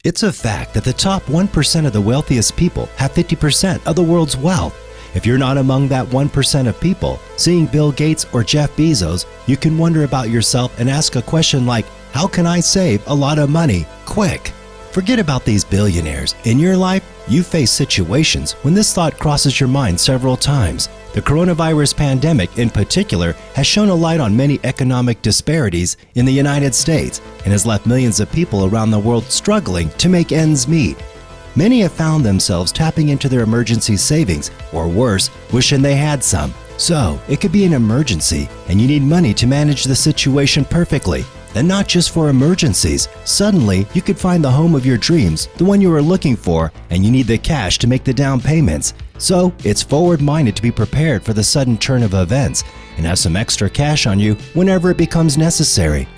It's a fact that the top 1% of the wealthiest people have 50% of the world's wealth. If you're not among that 1% of people, seeing Bill Gates or Jeff Bezos, you can wonder about yourself and ask a question like, how can I save a lot of money quick? Forget about these billionaires. In your life, you face situations when this thought crosses your mind several times. The coronavirus pandemic in particular has shone a light on many economic disparities in the United States and has left millions of people around the world struggling to make ends meet. Many have found themselves tapping into their emergency savings, or worse, wishing they had some. So, it could be an emergency and you need money to manage the situation perfectly. And not just for emergencies. Suddenly, you could find the home of your dreams, the one you were looking for, and you need the cash to make the down payments. So, it's forward-minded to be prepared for the sudden turn of events and have some extra cash on you whenever it becomes necessary.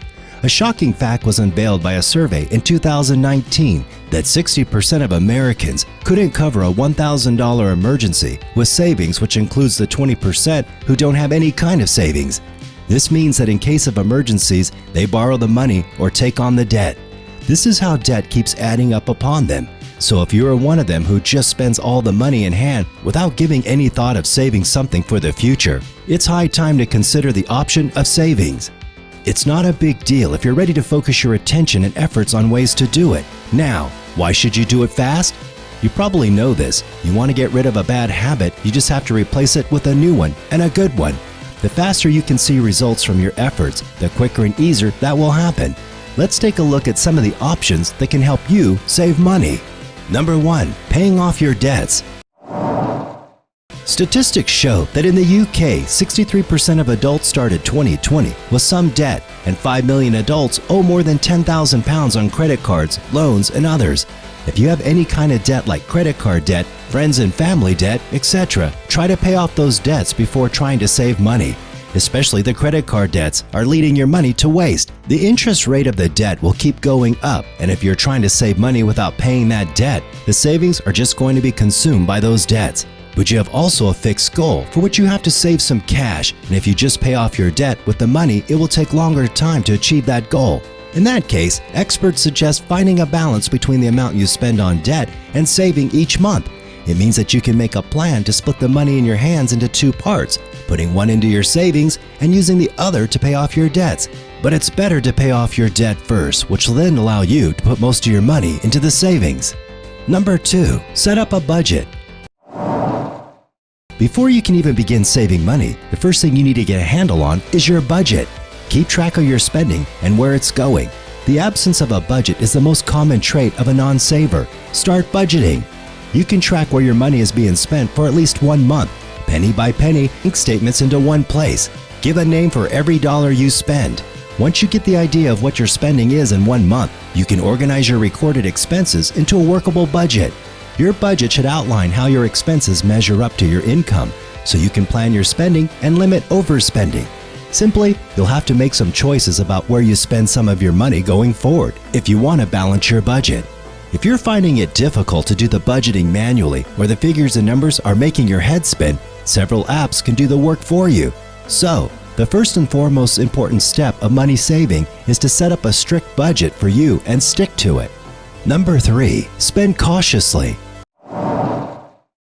A shocking fact was unveiled by a survey in 2019 that 60% of Americans couldn't cover a $1,000 emergency with savings, which includes the 20% who don't have any kind of savings. This means that in case of emergencies, they borrow the money or take on the debt. This is how debt keeps adding up upon them. So if you are one of them who just spends all the money in hand without giving any thought of saving something for the future, it's high time to consider the option of savings. It's not a big deal if you're ready to focus your attention and efforts on ways to do it. Now, why should you do it fast? You probably know this. You want to get rid of a bad habit, you just have to replace it with a new one, and a good one. The faster you can see results from your efforts, the quicker and easier that will happen. Let's take a look at some of the options that can help you save money. Number 1. Paying off your debts. Statistics show that in the UK, 63% of adults started 2020 with some debt, and 5 million adults owe more than £10,000 on credit cards, loans, and others. If you have any kind of debt like credit card debt, friends and family debt, etc., try to pay off those debts before trying to save money. Especially the credit card debts are leading your money to waste. The interest rate of the debt will keep going up, and if you're trying to save money without paying that debt, the savings are just going to be consumed by those debts. But you have also a fixed goal for which you have to save some cash, and if you just pay off your debt with the money, it will take longer time to achieve that goal. In that case, experts suggest finding a balance between the amount you spend on debt and saving each month. It means that you can make a plan to split the money in your hands into 2 parts, putting one into your savings and using the other to pay off your debts. But it's better to pay off your debt first, which will then allow you to put most of your money into the savings. Number 2. Set up a budget. Before you can even begin saving money, the first thing you need to get a handle on is your budget. Keep track of your spending and where it's going. The absence of a budget is the most common trait of a non-saver. Start budgeting. You can track where your money is being spent for at least 1 month. Penny by penny, ink statements into one place. Give a name for every dollar you spend. Once you get the idea of what your spending is in 1 month, you can organize your recorded expenses into a workable budget. Your budget should outline how your expenses measure up to your income, so you can plan your spending and limit overspending. Simply, you'll have to make some choices about where you spend some of your money going forward if you want to balance your budget. If you're finding it difficult to do the budgeting manually, or the figures and numbers are making your head spin, several apps can do the work for you. So, the first and foremost important step of money saving is to set up a strict budget for you and stick to it. Number 3. Spend cautiously.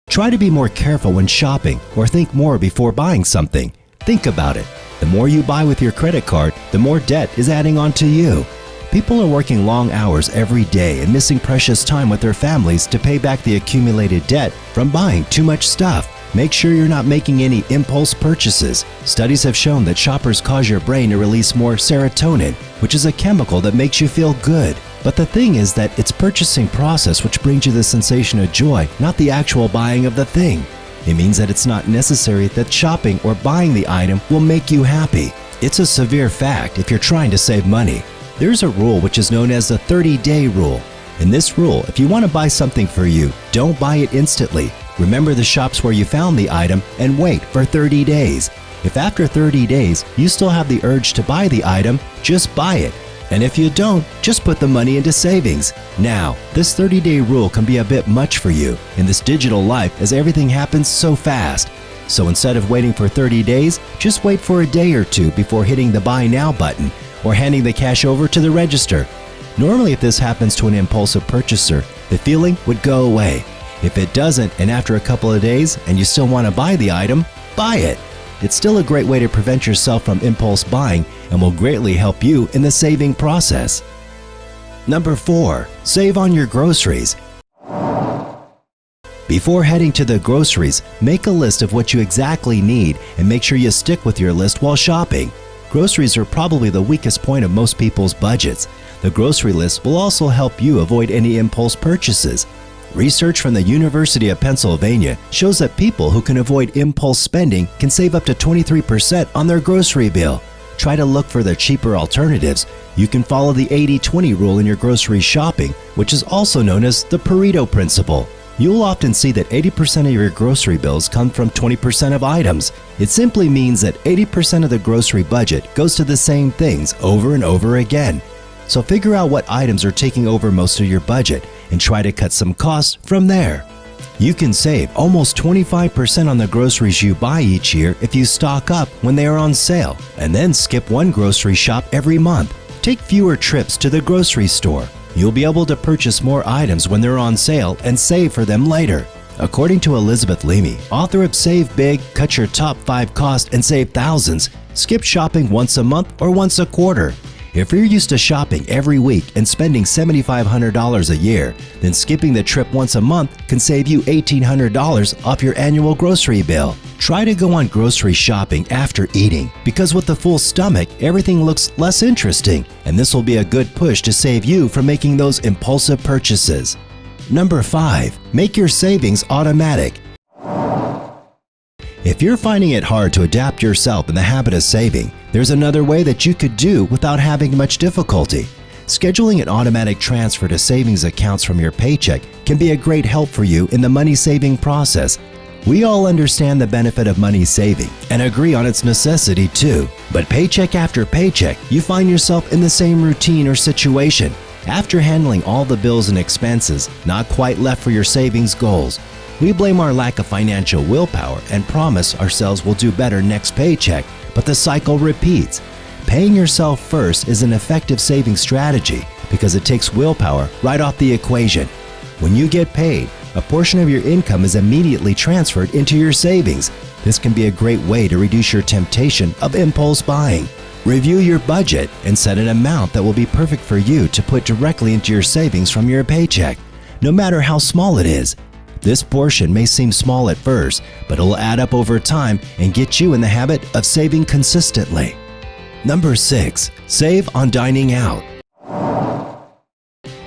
Try to be more careful when shopping or think more before buying something. Think about it. The more you buy with your credit card, the more debt is adding on to you. People are working long hours every day and missing precious time with their families to pay back the accumulated debt from buying too much stuff. Make sure you're not making any impulse purchases. Studies have shown that shoppers cause your brain to release more serotonin, which is a chemical that makes you feel good. But the thing is that it's purchasing process which brings you the sensation of joy, not the actual buying of the thing. It means that it's not necessary that shopping or buying the item will make you happy. It's a severe fact if you're trying to save money. There's a rule which is known as the 30-day rule. In this rule, if you want to buy something for you, don't buy it instantly. Remember the shops where you found the item and wait for 30 days. If after 30 days you still have the urge to buy the item, just buy it. And if you don't, just put the money into savings. Now, this 30-day rule can be a bit much for you in this digital life as everything happens so fast. So instead of waiting for 30 days, just wait for a day or two before hitting the Buy Now button or handing the cash over to the register. Normally, if this happens to an impulsive purchaser, the feeling would go away. If it doesn't, and after a couple of days and you still want to buy the item, buy it. It's still a great way to prevent yourself from impulse buying and will greatly help you in the saving process. Number 4. Save on your groceries. Before heading to the groceries, make a list of what you exactly need and make sure you stick with your list while shopping. Groceries are probably the weakest point of most people's budgets. The grocery list will also help you avoid any impulse purchases. Research from the University of Pennsylvania shows that people who can avoid impulse spending can save up to 23% on their grocery bill. Try to look for the cheaper alternatives. You can follow the 80-20 rule in your grocery shopping, which is also known as the Pareto principle. You'll often see that 80% of your grocery bills come from 20% of items. It simply means that 80% of the grocery budget goes to the same things over and over again. So figure out what items are taking over most of your budget and try to cut some costs from there. You can save almost 25% on the groceries you buy each year if you stock up when they are on sale, and then skip one grocery shop every month. Take fewer trips to the grocery store. You'll be able to purchase more items when they're on sale and save for them later. According to Elizabeth Leamy, author of Save Big, Cut Your Top 5 Costs and Save Thousands, skip shopping once a month or once a quarter. If you're used to shopping every week and spending $7,500 a year, then skipping the trip once a month can save you $1,800 off your annual grocery bill. Try to go on grocery shopping after eating, because with a full stomach, everything looks less interesting, and this will be a good push to save you from making those impulsive purchases. Number 5. Make your savings automatic. If you're finding it hard to adapt yourself in the habit of saving, there's another way that you could do without having much difficulty. Scheduling an automatic transfer to savings accounts from your paycheck can be a great help for you in the money saving process. We all understand the benefit of money saving and agree on its necessity too. But paycheck after paycheck, you find yourself in the same routine or situation. After handling all the bills and expenses, not quite left for your savings goals. We blame our lack of financial willpower and promise ourselves we'll do better next paycheck, but the cycle repeats. Paying yourself first is an effective saving strategy because it takes willpower right off the equation. When you get paid, a portion of your income is immediately transferred into your savings. This can be a great way to reduce your temptation of impulse buying. Review your budget and set an amount that will be perfect for you to put directly into your savings from your paycheck, no matter how small it is. This portion may seem small at first, but it will add up over time and get you in the habit of saving consistently. Number 6. Save on dining out.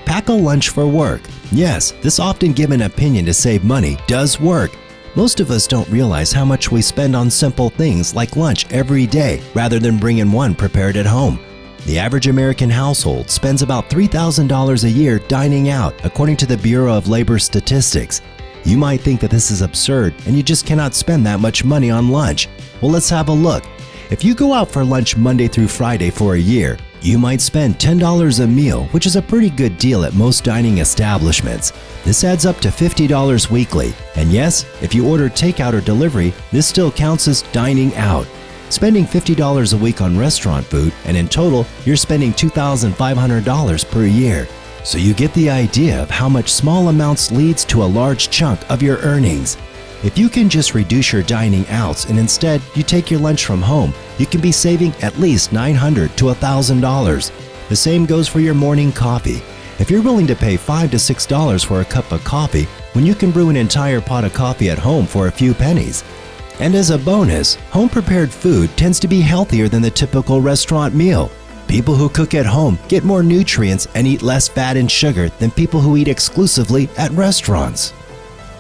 Pack a lunch for work. Yes, this often given opinion to save money does work. Most of us don't realize how much we spend on simple things like lunch every day rather than bringing one prepared at home. The average American household spends about $3,000 a year dining out, according to the Bureau of Labor Statistics. You might think that this is absurd and you just cannot spend that much money on lunch. Well, let's have a look. If you go out for lunch Monday through Friday for a year, you might spend $10 a meal, which is a pretty good deal at most dining establishments. This adds up to $50 weekly. And yes, if you order takeout or delivery, this still counts as dining out. Spending $50 a week on restaurant food, and in total, you're spending $2,500 per year. So you get the idea of how much small amounts leads to a large chunk of your earnings. If you can just reduce your dining outs and instead you take your lunch from home, you can be saving at least $900 to $1,000. The same goes for your morning coffee. If you're willing to pay $5 to $6 for a cup of coffee when you can brew an entire pot of coffee at home for a few pennies. And as a bonus, home-prepared food tends to be healthier than the typical restaurant meal. People who cook at home get more nutrients and eat less fat and sugar than people who eat exclusively at restaurants.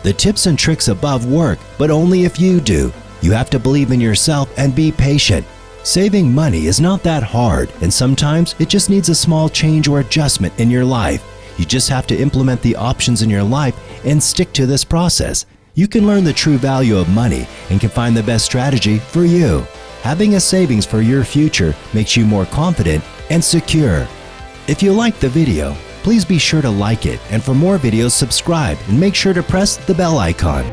The tips and tricks above work, but only if you do. You have to believe in yourself and be patient. Saving money is not that hard, and sometimes it just needs a small change or adjustment in your life. You just have to implement the options in your life and stick to this process. You can learn the true value of money and can find the best strategy for you. Having a savings for your future makes you more confident and secure. If you liked the video, please be sure to like it, and for more videos subscribe and make sure to press the bell icon.